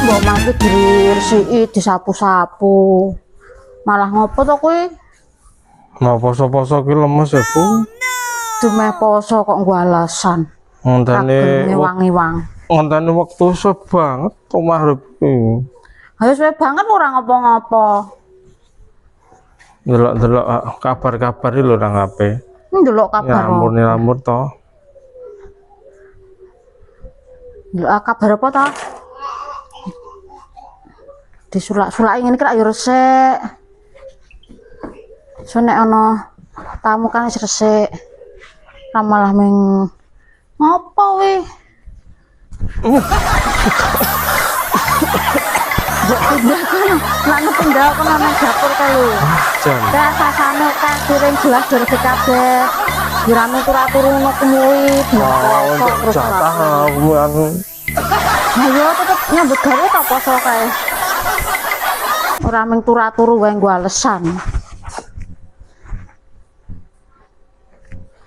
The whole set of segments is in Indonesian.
Mbok mangke diresiki, disapu-sapu. Malah ngopo to kuwi? Nah poso-poso ki lemes ya Bu. Dumeh poso kok nggo alasan. Ngontane wangi-wang. ngontane wektu suwe banget omah arep iki. Ayo suwe banget ora ngopo-ngopo. Delok-delok kabar-kabar iki lho nang HP. Ndelok kabar. Nyambur to. Ndelok kabar apa to? Disulak-sulaki ngene iki ra yo resik. So nek ana tamu kan wis resik. Ra malah ming ngopo wi? Lan pindah kono nang dapur kae lho. Jan. Kayak sasane kayak piring gelas dari kabeh. Dirame turu-turu ngono kuwi. Untuk jatah aku anu. Ayo tetep nyambut gawe ta poso kae. Ora mung turu-turu wae nggo alasan.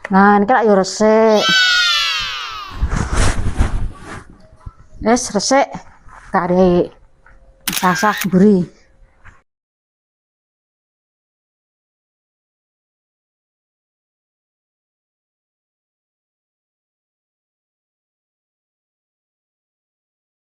Nah, ini kan ayo resik. Resik kare sasah buri.